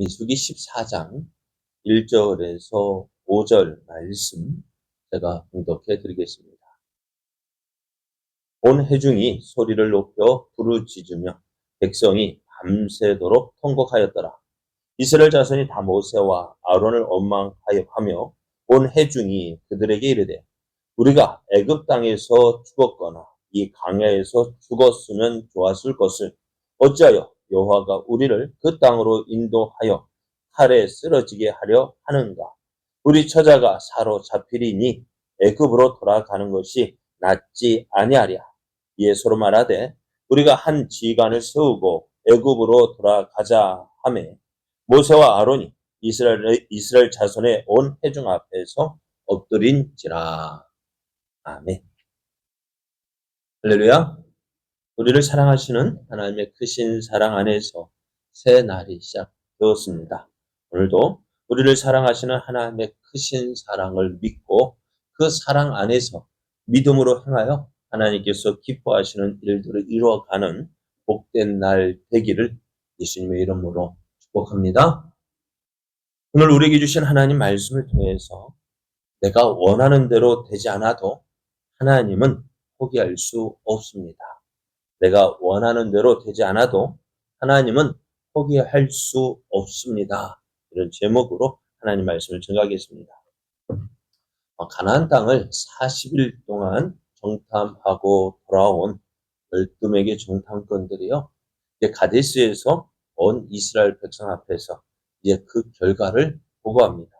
민수기 14장 1절에서 5절 말씀 제가 봉독해 드리겠습니다. 온 회중이 소리를 높여 부르짖으며 백성이 밤새도록 통곡하였더라. 이스라엘 자손이 다 모세와 아론을 원망하여 온 회중이 그들에게 이르되 우리가 애굽 땅에서 죽었거나 이 광야에서 죽었으면 좋았을 것을 어찌하여 여호와가 우리를 그 땅으로 인도하여 칼에 쓰러지게 하려 하는가? 우리 처자가 사로잡히리니 애굽으로 돌아가는 것이 낫지 아니하랴. 이에 서로 말하되 우리가 한 지휘관을 세우고 애굽으로 돌아가자 하매 모세와 아론이 이스라엘 자손의 온 회중 앞에서 엎드린지라. 아멘. 할렐루야. 우리를 사랑하시는 하나님의 크신 사랑 안에서 새 날이 시작되었습니다. 오늘도 우리를 사랑하시는 하나님의 크신 사랑을 믿고 그 사랑 안에서 믿음으로 행하여 하나님께서 기뻐하시는 일들을 이루어가는 복된 날 되기를 예수님의 이름으로 축복합니다. 오늘 우리에게 주신 하나님 말씀을 통해서 내가 원하는 대로 되지 않아도 하나님은 포기할 수 없습니다. 내가 원하는 대로 되지 않아도 하나님은 포기할 수 없습니다. 이런 제목으로 하나님 말씀을 전하겠습니다. 가나안 땅을 40일 동안 정탐하고 돌아온 12명의 정탐꾼들이요. 가데스에서 온 이스라엘 백성 앞에서 이제 그 결과를 보고합니다.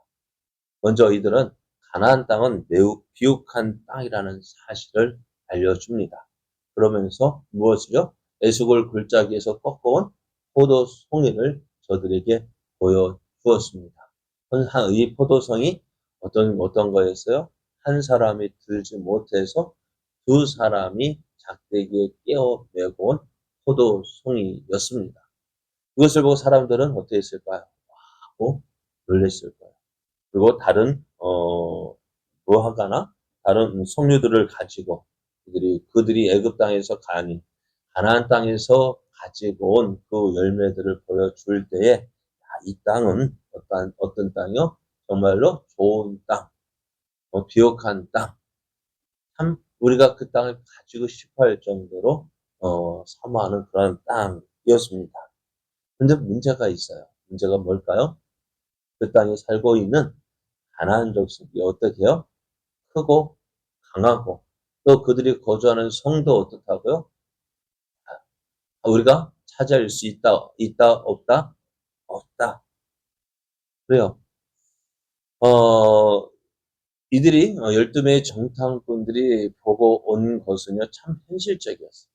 먼저 이들은 가나안 땅은 매우 비옥한 땅이라는 사실을 알려줍니다. 그러면서 무엇이요? 에스골 골짜기에서 꺾어온 포도 송이를 저들에게 보여주었습니다. 이 포도송이 어떤 거였어요? 한 사람이 들지 못해서 두 사람이 작대기에 깨어 메고 온 포도송이였습니다. 이것을 보고 사람들은 어떻게 했을까요? 하고 놀랐을 거예요. 그리고 다른 무화과나 다른 송류들을 가지고 그들이 애굽 땅에서 가나안 땅에서 가지고 온 그 열매들을 보여줄 때에 이 땅은 어떤 땅이요? 정말로 좋은 땅, 비옥한 땅. 참 우리가 그 땅을 가지고 싶어할 정도로 사모하는 그런 땅이었습니다. 근데 문제가 있어요. 문제가 뭘까요? 그 땅에 살고 있는 가나안 족속이 어떻게 해요? 크고 강하고 또 그들이 거주하는 성도 어떻다고요? 우리가 차지할 수 있다, 없다? 없다. 그래요. 이들이 12명의 정탐꾼들이 보고 온 것은요, 참 현실적이었어요.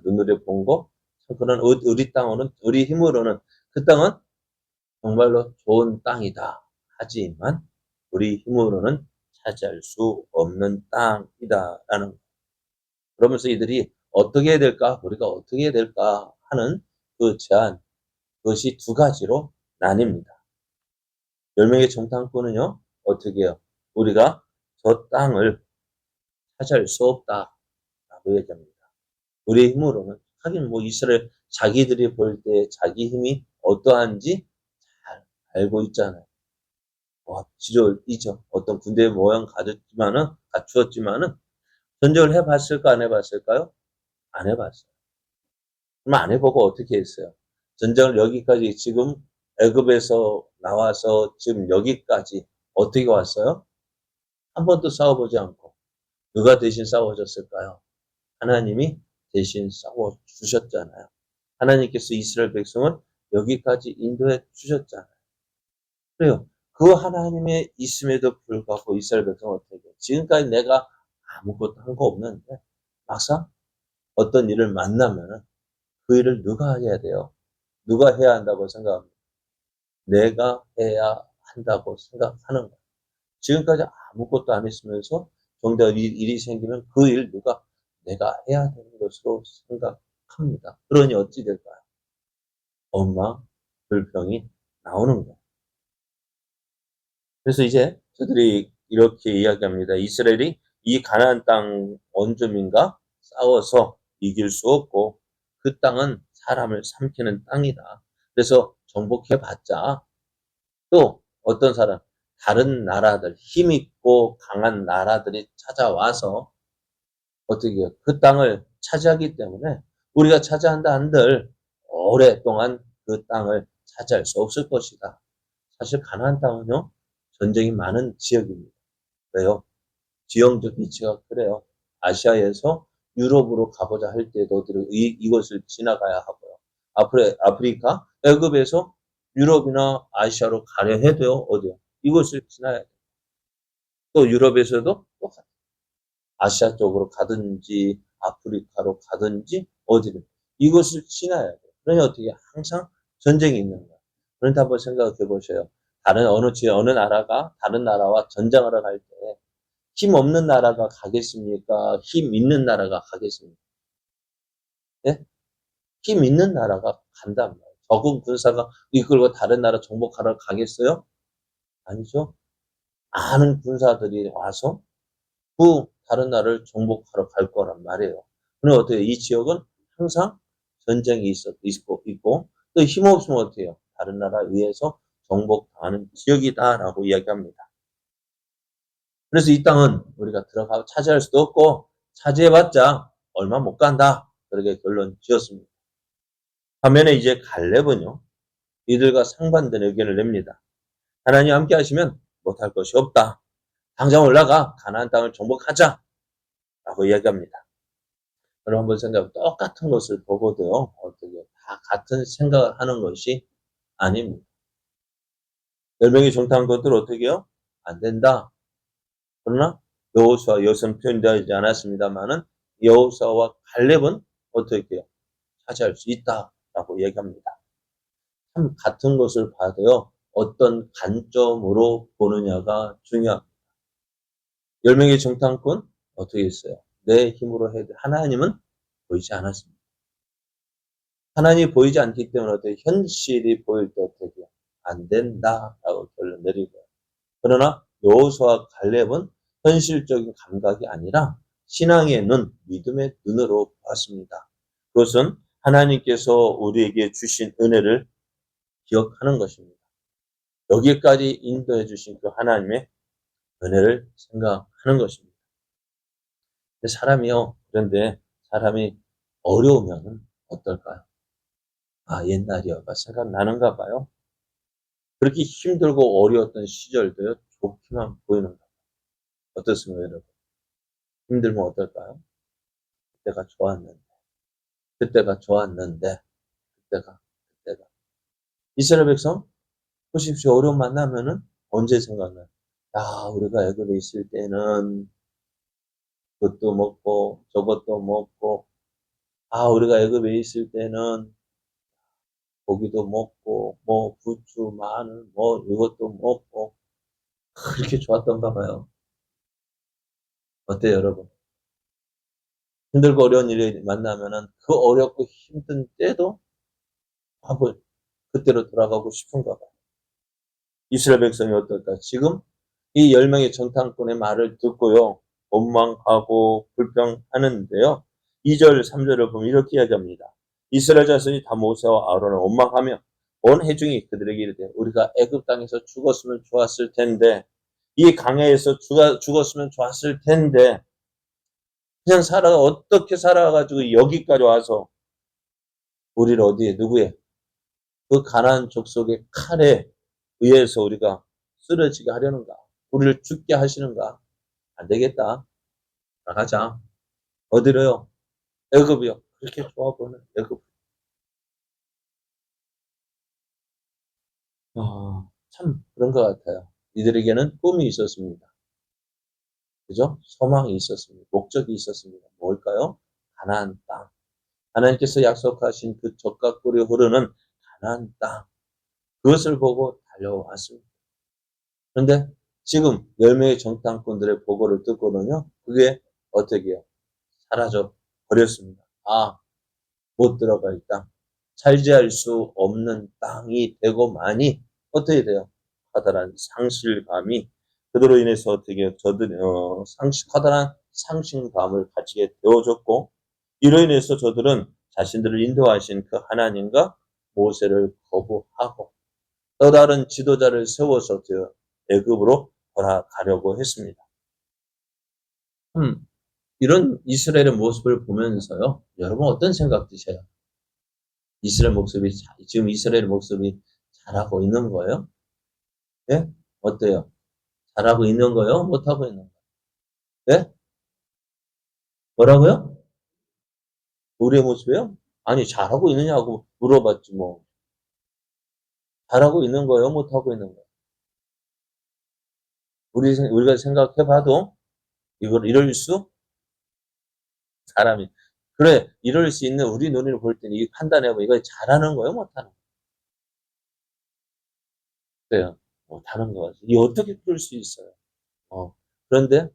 눈으로 본 거, 그런 우리 힘으로는 그 땅은 정말로 좋은 땅이다. 하지만 우리 힘으로는 차지할 수 없는 땅이다라는 거. 그러면서 이들이 어떻게 해야 될까? 우리가 어떻게 해야 될까? 하는 그 제안, 그것이 두 가지로 나뉩니다. 10명의 정탐꾼은요, 어떻게 해요? 우리가 저 땅을 차지할 수 없다라고 얘기합니다. 우리의 힘으로는, 하긴 이스라엘 자기들이 볼 때 자기 힘이 어떠한지 잘 알고 있잖아요. 지조이죠. 어떤 군대의 모양 갖추었지만은, 전쟁을 해봤을까, 안 해봤을까요? 안 해봤어요. 그럼 안 해보고 어떻게 했어요? 전쟁을 여기까지 지금 애굽에서 나와서 지금 여기까지 어떻게 왔어요? 한 번도 싸워보지 않고 누가 대신 싸워줬을까요? 하나님이 대신 싸워주셨잖아요. 하나님께서 이스라엘 백성을 여기까지 인도해 주셨잖아요. 그래요. 그 하나님의 있음에도 불구하고 이스라엘 백성은 어떻게 해요? 지금까지 내가 아무것도 한 거 없는데 막상 어떤 일을 만나면은 그 일을 누가 해야 돼요? 누가 해야 한다고 생각합니다. 내가 해야 한다고 생각하는 거예요. 지금까지 아무것도 안 했으면서 정작 일이 생기면 그 일 내가 해야 되는 것으로 생각합니다. 그러니 어찌 될까요? 원망, 불평이 나오는 거예요. 그래서 이제 저들이 이렇게 이야기합니다. 이스라엘이 이 가나안 땅 원주민과 싸워서 이길 수 없고 그 땅은 사람을 삼키는 땅이다. 그래서 정복해봤자 또 어떤 사람, 다른 나라들, 힘있고 강한 나라들이 찾아와서 어떻게 해요? 그 땅을 차지하기 때문에 우리가 차지한다 한들 오랫동안 그 땅을 차지할 수 없을 것이다. 사실 가나안 땅은요, 전쟁이 많은 지역입니다. 왜요? 지형적 위치가 그래요. 아시아에서 유럽으로 가보자 할 때도 이것을 지나가야 하고요. 아프리카, 애굽에서 유럽이나 아시아로 가려 해도요, 어디요? 이것을 지나야 돼요. 또 유럽에서도 똑같아요. 아시아 쪽으로 가든지 아프리카로 가든지 어디든 이것을 지나야 돼요. 그러니 어떻게 항상 전쟁이 있는 거예요. 그런데 한번 생각해 보세요. 다른 어느 나라가 다른 나라와 전쟁하러 갈 때 힘 없는 나라가 가겠습니까? 힘 있는 나라가 가겠습니까? 예? 힘 있는 나라가 간단 말이에요. 적은 군사가 이끌고 다른 나라 정복하러 가겠어요? 아니죠. 많은 군사들이 와서 그 다른 나라를 정복하러 갈 거란 말이에요. 그럼 어때요? 이 지역은 항상 전쟁이 있고 또 힘없으면 어때요? 다른 나라 위에서 정복당하는 지역이다라고 이야기합니다. 그래서 이 땅은 우리가 들어가 차지할 수도 없고 차지해봤자 얼마 못 간다. 그렇게 결론 지었습니다. 반면에 이제 갈렙은요. 이들과 상반된 의견을 냅니다. 하나님 함께 하시면 못할 것이 없다. 당장 올라가 가나안 땅을 정복하자. 라고 이야기합니다. 여러분 한번 생각해 똑같은 것을 보고도요. 어떻게 다 같은 생각을 하는 것이 아닙니다. 10명이 정탐한 것들 어떻게 해요? 안 된다. 그러나 여호수아 여선 표현되지 않았습니다만은 여호수아와 갈렙은 어떻게 해요? 차지할 수 있다라고 얘기합니다. 참 같은 것을 봐도요. 어떤 관점으로 보느냐가 중요합니다. 10명의 정탐꾼 어떻게 했어요? 내 힘으로 해야 돼. 하나님은 보이지 않았습니다. 하나님이 보이지 않기 때문에 어떻게 현실이 보일 때 어떻게 해요? 안 된다라고 결론 내리고요. 그러나 여호수아 갈렙은 현실적인 감각이 아니라 신앙의 눈, 믿음의 눈으로 보았습니다. 그것은 하나님께서 우리에게 주신 은혜를 기억하는 것입니다. 여기까지 인도해 주신 그 하나님의 은혜를 생각하는 것입니다. 그런데 사람이 어려우면 어떨까요? 아, 옛날이어가 생각나는가 봐요. 그렇게 힘들고 어려웠던 시절도요, 좋기만 보이는가 봐요. 어떻습니까, 여러분? 힘들면 어떨까요? 그때가 좋았는데, 그때가 좋았는데, 그때가. 이스라엘 백성, 보십시오. 어려움 만나면은 언제 생각나요? 야, 우리가 애굽에 있을 때는 그것도 먹고, 저것도 먹고, 아, 우리가 애굽에 있을 때는 고기도 먹고, 뭐, 부추, 마늘, 뭐, 이것도 먹고, 그렇게 좋았던가 봐요. 어때요, 여러분? 힘들고 어려운 일이 만나면은 그 어렵고 힘든 때도 한번 그때로 돌아가고 싶은가 봐요. 이스라엘 백성이 어떨까? 지금 이 10명의 정탐꾼의 말을 듣고요. 원망하고 불평하는데요. 2절, 3절을 보면 이렇게 이야기합니다. 이스라엘 자손이 다 모세와 아론을 원망하며 온 회중이 그들에게 이르되 우리가 애굽 땅에서 죽었으면 좋았을 텐데 이 강해에서 죽었으면 좋았을 텐데 그냥 어떻게 살아가지고 여기까지 와서 우리를 어디에 누구에 그 가나안 족속의 칼에 의해서 우리가 쓰러지게 하려는가? 우리를 죽게 하시는가? 안 되겠다. 나가자. 어디로요? 애굽이요. 그렇게 좋아 보는 애굽. 참 그런 것 같아요. 이들에게는 꿈이 있었습니다. 그죠? 소망이 있었습니다. 목적이 있었습니다. 뭘까요? 가나안 땅. 하나님께서 약속하신 그 젖과 꿀이 흐르는 가나안 땅. 그것을 보고 달려왔습니다. 그런데 지금 10명의 정탐꾼들의 보고를 듣고는요. 그게 어떻게 해요? 사라져 버렸습니다. 아, 못 들어갈 땅. 차지할 수 없는 땅이 되고만이 어떻게 돼요? 커다란 상실감이 그들로 인해서 어떻게 커다란 상실감을 가지게 되어졌고 이로 인해서 저들은 자신들을 인도하신 그 하나님과 모세를 거부하고 또 다른 지도자를 세워서 애굽으로 돌아가려고 했습니다. 이런 이스라엘의 모습을 보면서요, 여러분 어떤 생각 드세요? 지금 이스라엘 모습이 잘하고 있는 거예요? 예? 어때요? 잘하고 있는 거예요? 못하고 있는 거예요? 예? 뭐라고요? 우리의 모습이요? 아니, 잘하고 있느냐고 물어봤지, 뭐. 잘하고 있는 거예요? 못하고 있는 거예요? 우리가 생각해봐도 이걸 이럴 수? 사람이. 그래, 이럴 수 있는 우리 눈으로 볼 때는 이 판단해보면 이거 잘하는 거예요? 못하는 거예요? 그래요. 못하는 거 같아요. 이게 어떻게 그럴 수 있어요? 그런데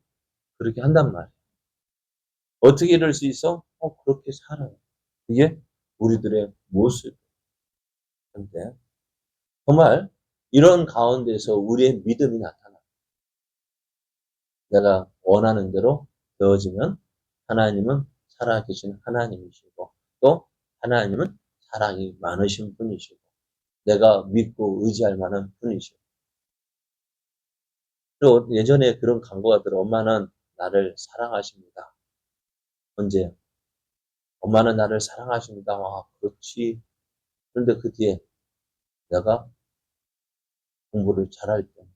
그렇게 한단 말이에요. 어떻게 이럴 수 있어? 그렇게 살아요. 그게 우리들의 모습인데, 정말 이런 가운데서 우리의 믿음이 나타나. 내가 원하는 대로 되어지면 하나님은 살아계신 하나님이시고, 또 하나님은 사랑이 많으신 분이시고, 내가 믿고 의지할 만한 분이시고. 그리고 예전에 그런 광고가 들어, 엄마는 나를 사랑하십니다. 언제? 엄마는 나를 사랑하십니다. 그렇지. 그런데 그 뒤에 내가 공부를 잘할 때,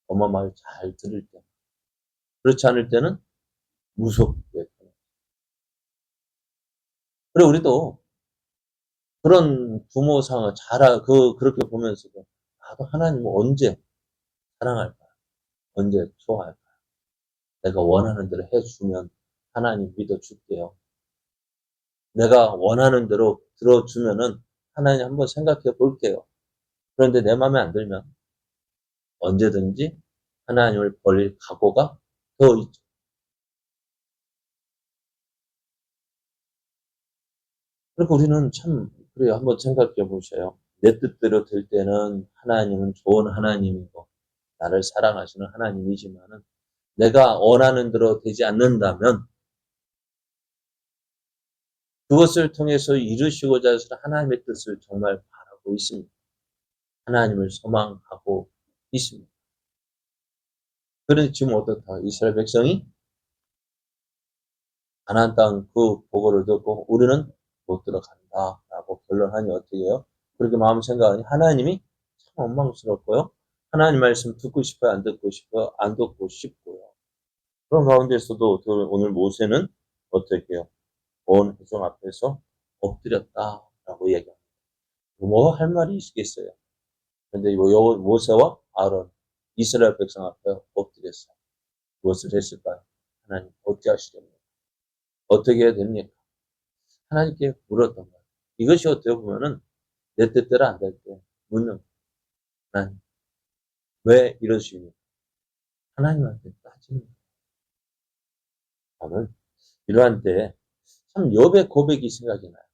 엄마 말 잘 들을 때, 그렇지 않을 때는 무섭게. 그래, 우리도 그런 부모상을 그렇게 보면서도, 나도 하나님을 언제 사랑할까? 언제 좋아할까? 내가 원하는 대로 해주면 하나님 믿어줄게요. 내가 원하는 대로 들어주면은 하나님 한번 생각해 볼게요. 그런데 내 마음에 안 들면 언제든지 하나님을 버릴 각오가 더 있죠. 그러니까 우리는 참, 그래요. 한번 생각해 보세요. 내 뜻대로 될 때는 하나님은 좋은 하나님이고, 나를 사랑하시는 하나님이지만은, 내가 원하는 대로 되지 않는다면, 그것을 통해서 이루시고자 하시는 하나님의 뜻을 정말 바라고 있습니다. 하나님을 소망하고 있습니다. 그런데 지금 어떻다? 이스라엘 백성이 가나안 땅 그 보고를 듣고 우리는 못 들어간다라고 결론하니 어떻게 해요? 그렇게 마음 생각하니 하나님이 참 원망스럽고요. 하나님 말씀 듣고 싶어요? 안 듣고 싶어요? 안 듣고 싶고요. 그런 가운데서도 오늘 모세는 어떻게 해요? 온 회중 앞에서 엎드렸다라고 얘기합니다. 뭐 할 말이 있겠어요? 근데 모세와 아론, 이스라엘 백성 앞에 엎드렸어요. 무엇을 했을까요? 하나님 어찌 하시렵니까? 어떻게 해야 됩니까? 하나님께 물었던 거예요. 이것이 어떻게 보면은 내 뜻대로 안 될 때 묻는 거예요. 하나님, 왜 이러십니까? 하나님한테 따지는 거예요. 오늘 이러한 때 참 욥의 고백이 생각이 나요.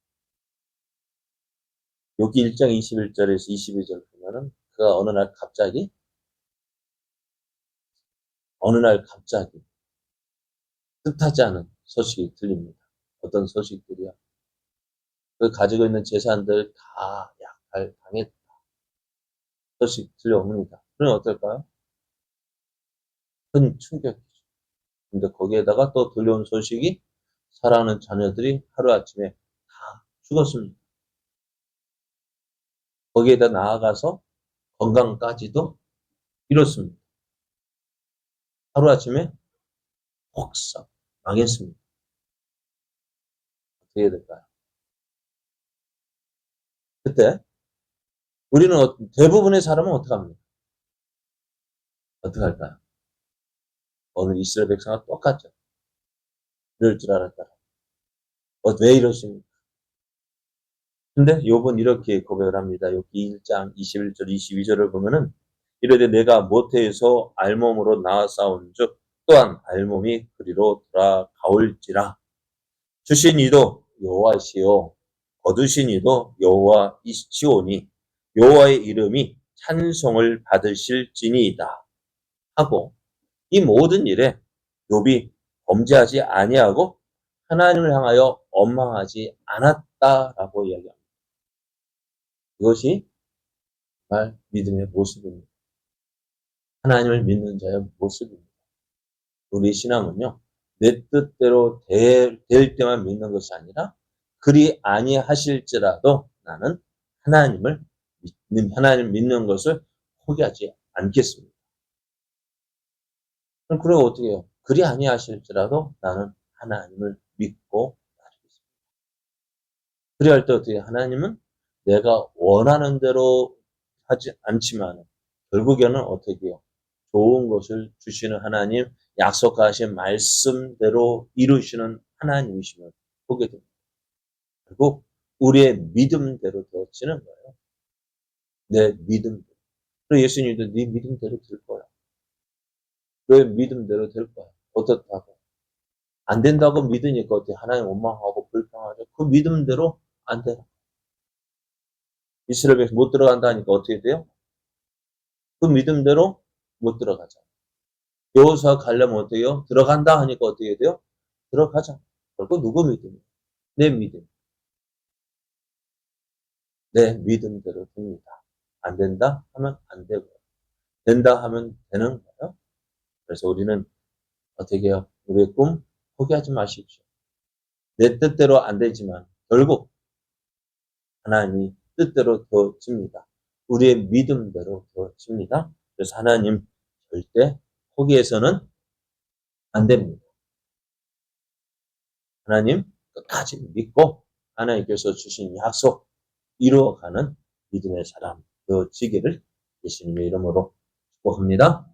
여기 1장 21절에서 22절 보면은 그가 어느 날 갑자기 뜻하지 않은 소식이 들립니다. 어떤 소식들이요? 그 가지고 있는 재산들 다 약탈당했다. 소식 들려옵니다. 그럼 어떨까요? 큰 충격이죠. 근데 거기에다가 또 들려온 소식이 사랑하는 자녀들이 하루아침에 다 죽었습니다. 거기에다 나아가서 건강까지도 잃었습니다. 하루아침에 폭삭 망했습니다. 어떻게 해야 될까요? 그때 우리는 대부분의 사람은 어떻게 합니까? 어떻게 할까요? 오늘 이스라엘 백성과 똑같죠. 이럴 줄 알았다. 왜 이러십니까? 근데 욥은 이렇게 고백을 합니다. 여기 1장 21절 22절을 보면은 이르되 내가 모태에서 알몸으로 나아 싸운즉 또한 알몸이 그리로 돌아가올지라. 주신 이도 여호와시요 거두신 이도 여호와이시오니 여호와의 이름이 찬송을 받으실지니이다 하고, 이 모든 일에 욥이 범죄하지 아니하고 하나님을 향하여 원망하지 않았다라고 이야기합니다. 이것이 정말 믿음의 모습입니다. 하나님을 믿는 자의 모습입니다. 우리 신앙은요, 내 뜻대로 될 때만 믿는 것이 아니라 그리 아니하실지라도 나는 하나님을 믿는 것을 포기하지 않겠습니다. 그럼 어떻게 해요? 그리 아니하실지라도 나는 하나님을 믿고 따르겠습니다. 그리 할 때 어떻게 해요? 하나님은 내가 원하는 대로 하지 않지만 결국에는 어떻게 해요? 좋은 것을 주시는 하나님, 약속하신 말씀대로 이루시는 하나님이심을 보게 됩니다. 결국 우리의 믿음대로 되어지는 거예요. 내 믿음대로. 그래서 예수님도 네 믿음대로 될 거야. 너의 믿음대로 될 거야. 어떻다고? 안 된다고 믿으니까 어떻게 하나님 원망하고 불평하죠. 그 믿음대로 안 돼. 이스라엘 백성 못 들어간다니까 어떻게 돼요? 그 믿음대로 못 들어가죠. 여호수아 가려면 어떻게 해요? 들어간다 하니까 어떻게 돼요? 들어가자. 결국 누구 믿음이에요? 내 믿음. 내 믿음대로 됩니다. 안 된다 하면 안 되고요. 된다 하면 되는 거예요. 그래서 우리는 어떻게 해요? 우리의 꿈 포기하지 마십시오. 내 뜻대로 안 되지만 결국 하나님이 뜻대로 되어집니다. 우리의 믿음대로 되어집니다. 그래서 하나님 절대 포기해서는 안 됩니다. 하나님 끝까지 믿고 하나님께서 주신 약속 이루어가는 믿음의 사람 되어지기를 예수님의 이름으로 축복합니다.